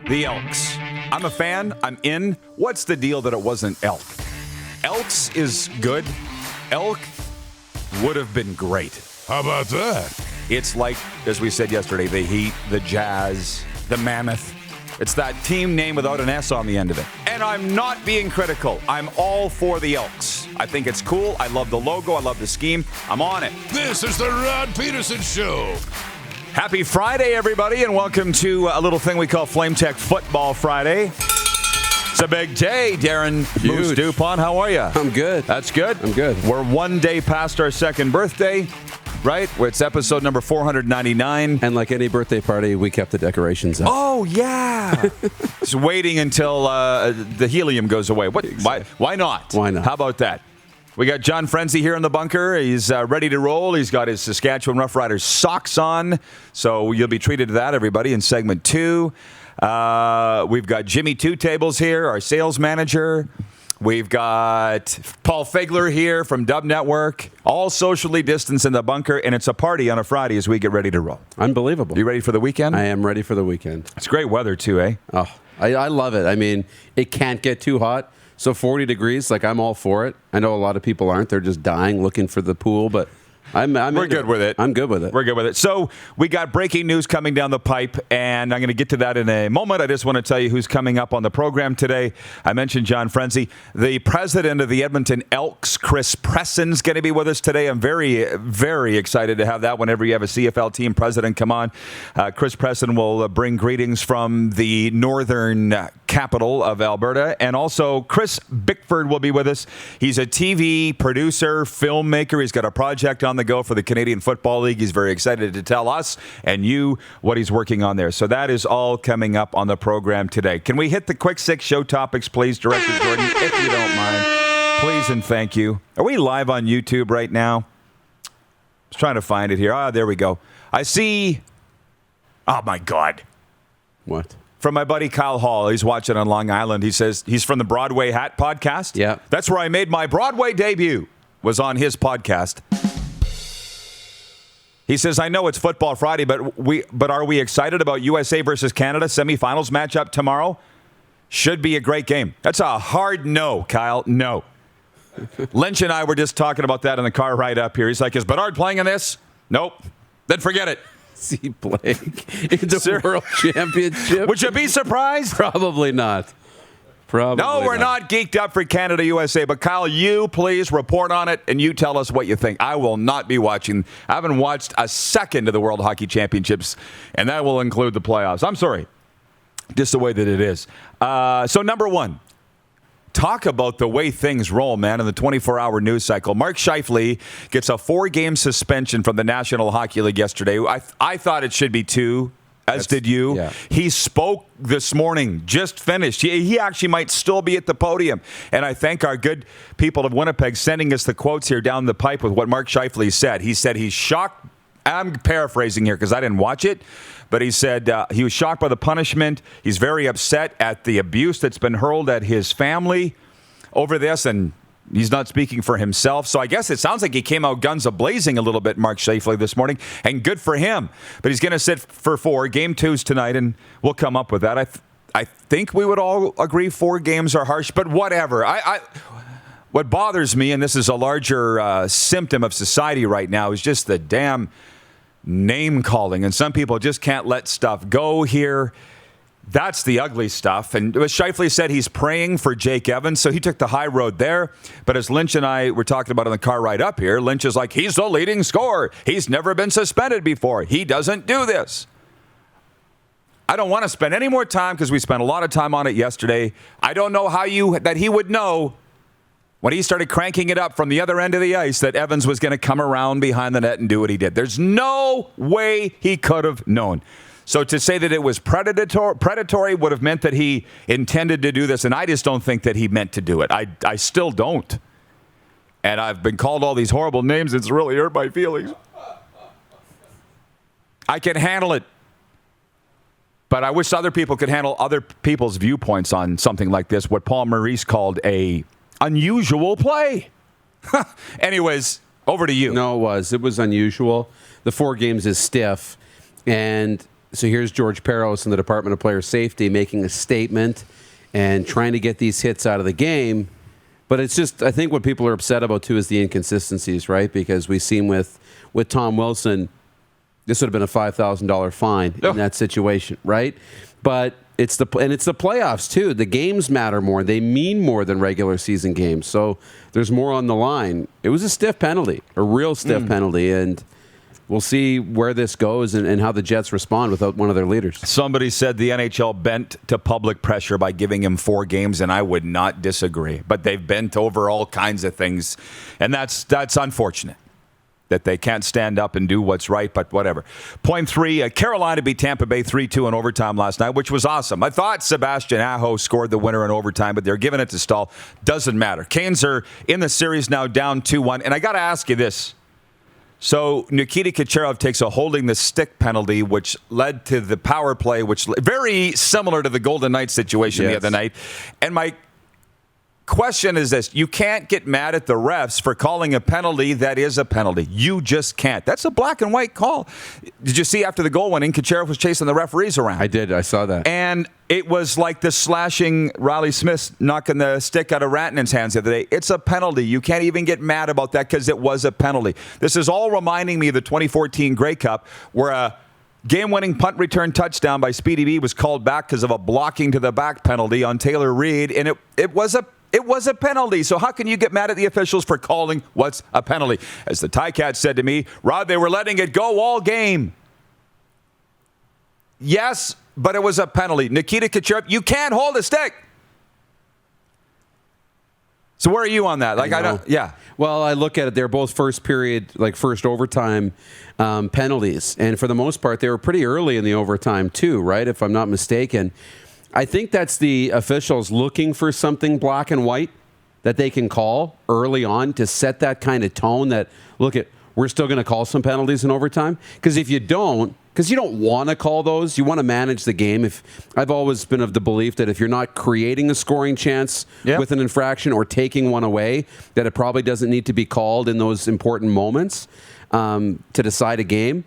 The Elks. I'm a fan. I'm in. What's the deal that it wasn't Elk? Elks is good. Elk would have been great. How about that? It's like, as we said yesterday, the Heat, the Jazz, the Mammoth. It's that team name without an S on the end of it. And I'm not being critical. I'm all for the Elks. I think it's cool. I love the logo. I love the scheme. I'm on it. This is the Rod Pedersen Show. Happy Friday, everybody, and welcome to a little thing we call Flame Tech Football Friday. It's a big day, Darren Moose Dupont. How are you? I'm good. That's good. I'm good. We're one day past our second birthday, right? It's episode number 499. And like any birthday party, we kept the decorations up. Oh, yeah. Just waiting until the helium goes away. Exactly. Why not? Why not? How about that? We got John Frenzy here in the bunker. He's ready to roll. He's got his Saskatchewan Roughriders socks on. So you'll be treated to that, everybody, in segment 2. We've got Jimmy Two Tables here, our sales manager. We've got Paul Fegler here from Dub Network. All socially distanced in the bunker, and it's a party on a Friday as we get ready to roll. Unbelievable. You ready for the weekend? I am ready for the weekend. It's great weather, too, eh? Oh, I love it. I mean, it can't get too hot. So 40 degrees, like I'm all for it. I know a lot of people aren't. They're just dying looking for the pool, but we're good with it. I'm good with it. We're good with it. So we got breaking news coming down the pipe, and I'm going to get to that in a moment. I just want to tell you who's coming up on the program today. I mentioned John Frenzy. The president of the Edmonton Elks, Chris Preston's going to be with us today. I'm very, very excited to have that whenever you have a CFL team president come on. Chris Preston will bring greetings from the northern capital of Alberta. And also Chris Bickford will be with us. He's a TV producer, filmmaker. He's got a project on the go for the Canadian Football League. He's very excited to tell us and you what he's working on there. So that is all coming up on the program today. Can we hit the quick 6 show topics, please, Director Jordan, if you don't mind? Please and thank you. Are we live on YouTube right now? I was trying to find it here. There we go. I see. Oh, my God. What? From my buddy Kyle Hall. He's watching on Long Island. He says he's from the Broadway Hat podcast. Yeah. That's where I made my Broadway debut, was on his podcast. He says, I know it's Football Friday, but are we excited about USA versus Canada semifinals matchup tomorrow? Should be a great game. That's a hard no, Kyle. No. Lynch and I were just talking about that in the car ride up here. He's like, is Bedard playing in this? Nope. Then forget it. See Blake in the World Championship? Would you be surprised? Probably not. No, we're not geeked up for Canada USA, but Kyle, you please report on it and you tell us what you think. I will not be watching. I haven't watched a second of the World Hockey Championships, and that will include the playoffs. I'm sorry. Just the way that it is. So number one, talk about the way things roll, man, in the 24-hour news cycle. Mark Scheifele gets a 4-game suspension from the National Hockey League yesterday. I thought it should be 2. As did you. Yeah. He spoke this morning, just finished. He actually might still be at the podium. And I thank our good people of Winnipeg sending us the quotes here down the pipe with what Mark Scheifele said. He said he's shocked. I'm paraphrasing here because I didn't watch it. But he said he was shocked by the punishment. He's very upset at the abuse that's been hurled at his family over this. And he's not speaking for himself. So I guess it sounds like he came out guns a-blazing a little bit, Mark Scheifele, this morning. And good for him. But he's going to sit for 4. Game 2's tonight, and we'll come up with that. I think we would all agree 4 games are harsh, but whatever. What bothers me, and this is a larger symptom of society right now, is just the damn name-calling. And some people just can't let stuff go here. That's the ugly stuff. And as Scheifele said, he's praying for Jake Evans, so he took the high road there. But as Lynch and I were talking about on the car ride up here, Lynch is like, he's the leading scorer. He's never been suspended before. He doesn't do this. I don't want to spend any more time because we spent a lot of time on it yesterday. I don't know that he would know when he started cranking it up from the other end of the ice that Evans was going to come around behind the net and do what he did. There's no way he could have known. So to say that it was predatory would have meant that he intended to do this, and I just don't think that he meant to do it. I still don't. And I've been called all these horrible names. It's really hurt my feelings. I can handle it. But I wish other people could handle other people's viewpoints on something like this, what Paul Maurice called a unusual play. Anyways, over to you. No, it was unusual. The 4 games is stiff. And So here's George Peros in the Department of Player Safety making a statement and trying to get these hits out of the game. But it's just, I think what people are upset about, too, is the inconsistencies, right? Because we've seen with Tom Wilson, this would have been a $5,000 fine in that situation, right? But it's the playoffs, too. The games matter more. They mean more than regular season games. So there's more on the line. It was a stiff penalty, a real stiff penalty, and we'll see where this goes and how the Jets respond without one of their leaders. Somebody said the NHL bent to public pressure by giving him 4 games, and I would not disagree. But they've bent over all kinds of things, and that's unfortunate that they can't stand up and do what's right, but whatever. Point 3, Carolina beat Tampa Bay 3-2 in overtime last night, which was awesome. I thought Sebastian Aho scored the winner in overtime, but they're giving it to Stahl. Doesn't matter. Canes are in the series now down 2-1, and I got to ask you this. So Nikita Kucherov takes a holding the stick penalty, which led to the power play, which very similar to the Golden Knights situation the other night. And my question is this. You can't get mad at the refs for calling a penalty that is a penalty. You just can't. That's a black and white call. Did you see after the goal went in, Kucherov was chasing the referees around? I did. I saw that. And it was like the slashing Riley Smith knocking the stick out of Rantanen's hands the other day. It's a penalty. You can't even get mad about that because it was a penalty. This is all reminding me of the 2014 Grey Cup where a game-winning punt return touchdown by Speedy B was called back because of a blocking to the back penalty on Taylor Reed, and it was a penalty. So how can you get mad at the officials for calling what's a penalty? As the Ticats said to me, Rod, they were letting it go all game. Yes, but it was a penalty. Nikita Kucherov, you can't hold a stick. So where are you on that? Like I don't. Yeah. Well, I look at it. They're both first period, like first overtime penalties, and for the most part, they were pretty early in the overtime too, right? If I'm not mistaken. I think that's the officials looking for something black and white that they can call early on to set that kind of tone that, look, we're still going to call some penalties in overtime. Because if you don't, because you don't want to call those, you want to manage the game. I've always been of the belief that if you're not creating a scoring chance with an infraction or taking one away, that it probably doesn't need to be called in those important moments to decide a game.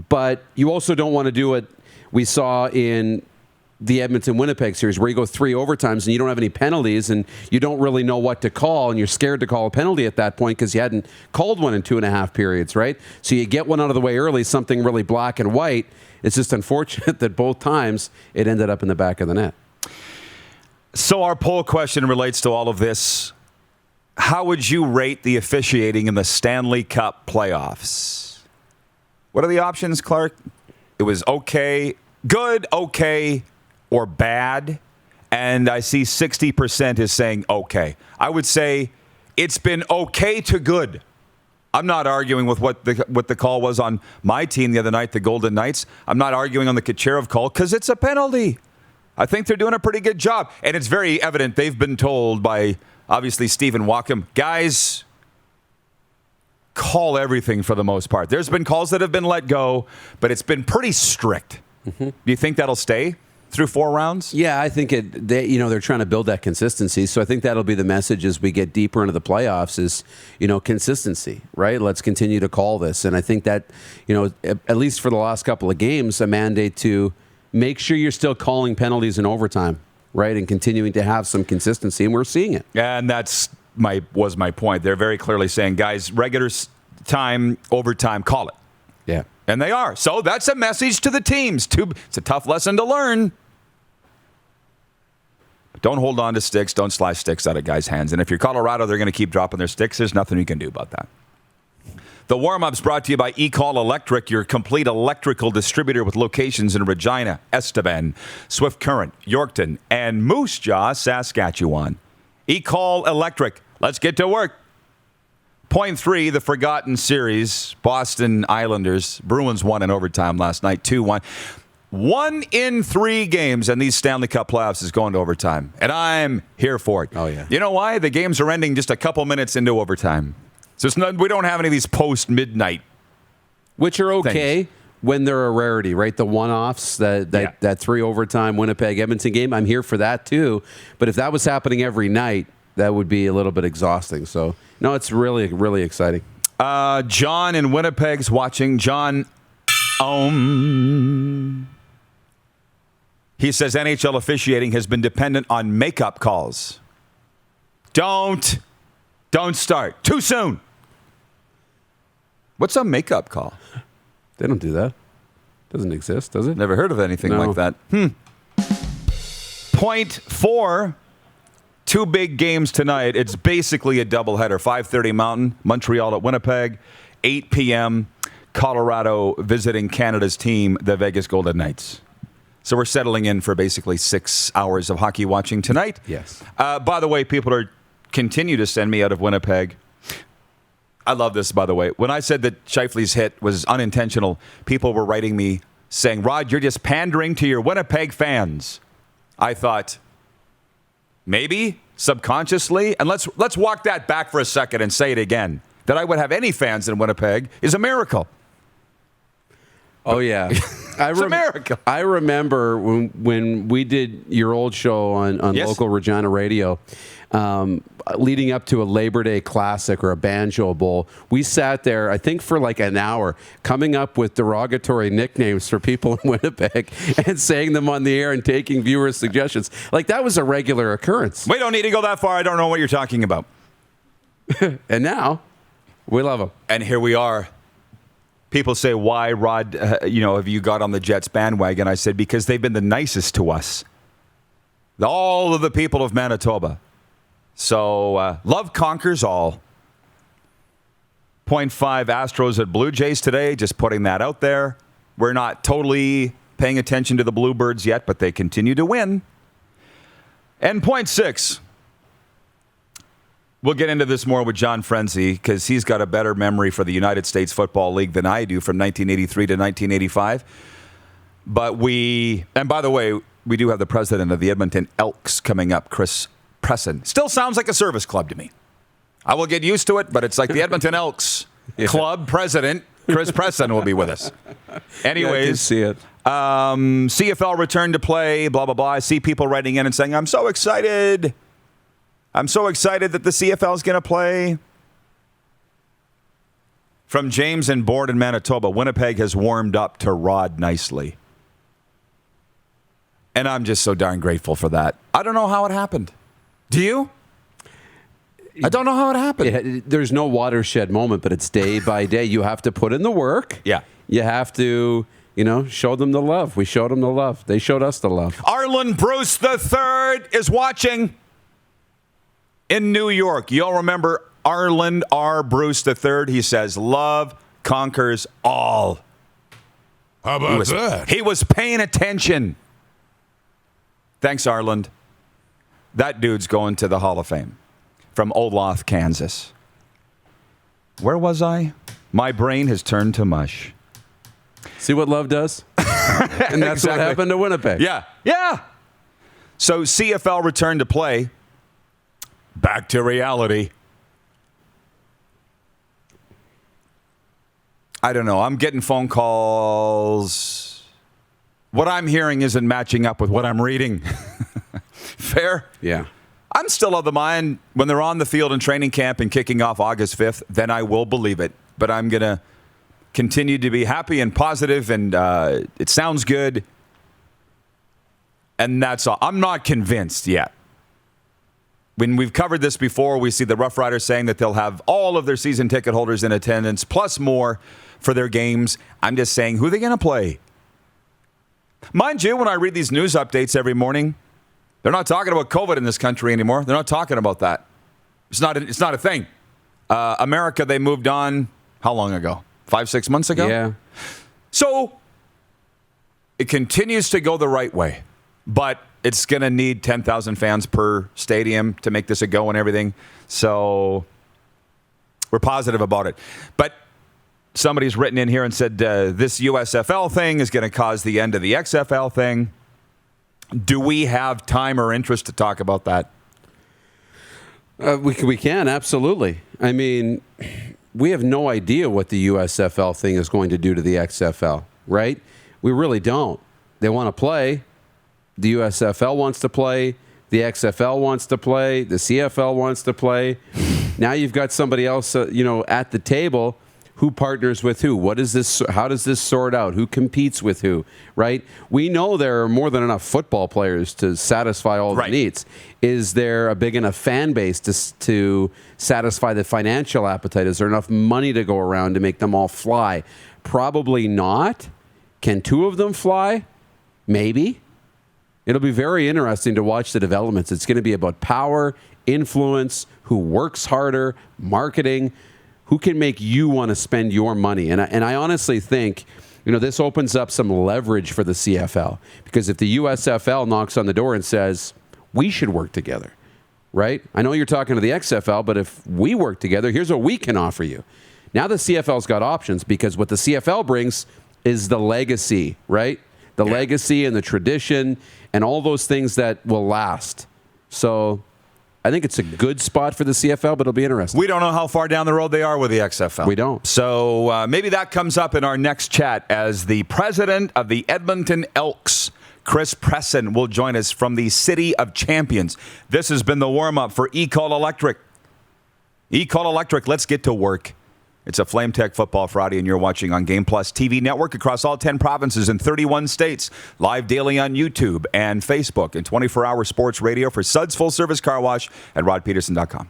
But you also don't want to do what we saw in the Edmonton-Winnipeg series where you go 3 overtimes and you don't have any penalties and you don't really know what to call and you're scared to call a penalty at that point because you hadn't called one in 2.5 periods, right? So you get one out of the way early, something really black and white. It's just unfortunate that both times it ended up in the back of the net. So our poll question relates to all of this. How would you rate the officiating in the Stanley Cup playoffs? What are the options, Clark? It was okay, good, okay, or bad, and I see 60% is saying okay. I would say it's been okay to good. I'm not arguing with what the call was on my team the other night, the Golden Knights. I'm not arguing on the Kucherov call because it's a penalty. I think they're doing a pretty good job, and it's very evident they've been told by, obviously, Stephen Walkham, guys, call everything for the most part. There's been calls that have been let go, but it's been pretty strict. Mm-hmm. Do you think that'll stay through 4 rounds? Yeah, I think they're trying to build that consistency. So I think that'll be the message as we get deeper into the playoffs is, consistency, right? Let's continue to call this. And I think that, at least for the last couple of games, a mandate to make sure you're still calling penalties in overtime, right? And continuing to have some consistency. And we're seeing it. And that's my point. They're very clearly saying, guys, regular time, overtime, call it. Yeah. And they are. So that's a message to the teams. It's a tough lesson to learn. But don't hold on to sticks. Don't slice sticks out of guys' hands. And if you're Colorado, they're going to keep dropping their sticks. There's nothing you can do about that. The warm-up's brought to you by eCall Electric, your complete electrical distributor with locations in Regina, Estevan, Swift Current, Yorkton, and Moose Jaw, Saskatchewan. eCall Electric. Let's get to work. Point 3, the forgotten series, Boston Islanders. Bruins won in overtime last night, 2-1. 1 in 3 games in these Stanley Cup playoffs is going to overtime, and I'm here for it. Oh, yeah. You know why? The games are ending just a couple minutes into overtime. So we don't have any of these post-midnight which are okay things when they're a rarity, right? The one-offs, that 3 overtime Winnipeg-Edmonton game, I'm here for that too. But if that was happening every night, that would be a little bit exhausting. So, no, it's really, really exciting. John in Winnipeg's watching. John, He says NHL officiating has been dependent on makeup calls. Don't start. Too soon. What's a makeup call? They don't do that. Doesn't exist, does it? Never heard of anything like that. Point 4. 2 big games tonight. It's basically a doubleheader. 5:30 Mountain, Montreal at Winnipeg. 8 p.m., Colorado visiting Canada's team, the Vegas Golden Knights. So we're settling in for basically 6 hours of hockey watching tonight. Yes. By the way, people continue to send me out of Winnipeg. I love this, by the way. When I said that Scheifele's hit was unintentional, people were writing me saying, Rod, you're just pandering to your Winnipeg fans. I thought, maybe subconsciously, and let's walk that back for a second and say it again. That I would have any fans in Winnipeg is a miracle. Oh, yeah. It's a miracle. I remember when we did your old show on Yes. local Regina radio, leading up to a Labor Day Classic or a Banjo Bowl, we sat there, I think, for like an hour, coming up with derogatory nicknames for people in Winnipeg and saying them on the air and taking viewers' suggestions. Like, that was a regular occurrence. We don't need to go that far. I don't know what you're talking about. And now, we love them. And here we are. People say, why, Rod, have you got on the Jets bandwagon? I said, because they've been the nicest to us. All of the people of Manitoba. So, love conquers all. 0.5 Astros at Blue Jays today, just putting that out there. We're not totally paying attention to the Bluebirds yet, but they continue to win. And 0.6. We'll get into this more with John Frenzy because he's got a better memory for the United States Football League than I do from 1983 to 1985. And by the way, we do have the president of the Edmonton Elks coming up, Chris Pedersen. Still sounds like a service club to me. I will get used to it, but it's like the Edmonton Elks club president, Chris Pedersen, will be with us. Anyways, I can see it. CFL returned to play, blah, blah, blah. I see people writing in and saying, I'm so excited. I'm so excited that the CFL is going to play. From James and Board in Manitoba, Winnipeg has warmed up to Rod nicely. And I'm just so darn grateful for that. I don't know how it happened. Do you? I don't know how it happened. There's no watershed moment, but it's day by day. You have to put in the work. Yeah. You have to, show them the love. We showed them the love. They showed us the love. Arlen Bruce III is watching in New York. You'll remember Arlen R. Bruce III. He says, love conquers all. How about that? He was paying attention. Thanks, Arlen. That dude's going to the Hall of Fame from Olathe, Kansas. Where was I? My brain has turned to mush. See what love does? And that's what happened to Winnipeg. Yeah. So CFL returned to play. Back to reality. I don't know. I'm getting phone calls. What I'm hearing isn't matching up with what I'm reading. Fair? Yeah. I'm still of the mind when they're on the field in training camp and kicking off August 5th, then I will believe it. But I'm going to continue to be happy and positive, and it sounds good. And that's all. I'm not convinced yet. When we've covered this before, we see the Rough Riders saying that they'll have all of their season ticket holders in attendance, plus more for their games. I'm just saying, who are they going to play? Mind you, when I read these news updates every morning, they're not talking about COVID in this country anymore. They're not talking about that. It's not a thing. America, they moved on, how long ago? 5-6 months ago? Yeah. So it continues to go the right way, but it's going to need 10,000 fans per stadium to make this a go and everything. So we're positive about it. But somebody's written in here and said this USFL thing is going to cause the end of the XFL thing. Do we have time or interest to talk about that? We can, absolutely. I mean, we have no idea what the USFL thing is going to do to the XFL, right? We really don't. They want to play. The USFL wants to play. The XFL wants to play. The CFL wants to play. Now you've got somebody else, at the table Who partners with who? What is this? How does this sort out? Who competes with who? Right? We know there are more than enough football players to satisfy all the needs. Is there a big enough fan base to satisfy the financial appetite? Is there enough money to go around to make them all fly? Probably not. Can two of them fly? Maybe. It'll be very interesting to watch the developments. It's going to be about power, influence, who works harder, marketing, who can make you want to spend your money. And I honestly think, this opens up some leverage for the CFL, because if the USFL knocks on the door and says, we should work together, right? I know you're talking to the XFL, but if we work together, here's what we can offer you. Now the CFL's got options, because what the CFL brings is the legacy, right? The legacy and the tradition and all those things that will last. So I think it's a good spot for the CFL, but it'll be interesting. We don't know how far down the road they are with the XFL. We don't. So maybe that comes up in our next chat, as the president of the Edmonton Elks, Chris Presson, will join us from the City of Champions. This has been the warm-up for E-Call Electric. E-Call Electric, let's get to work. It's a Flame Tech Football Friday, and you're watching on Game Plus TV Network across all 10 provinces in 31 states. Live daily on YouTube and Facebook, and 24-hour sports radio for Suds Full Service Car Wash at rodpedersen.com.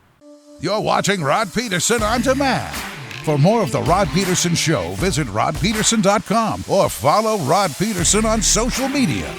You're watching Rod Pedersen on demand. For more of the Rod Pedersen Show, visit rodpedersen.com or follow Rod Pedersen on social media.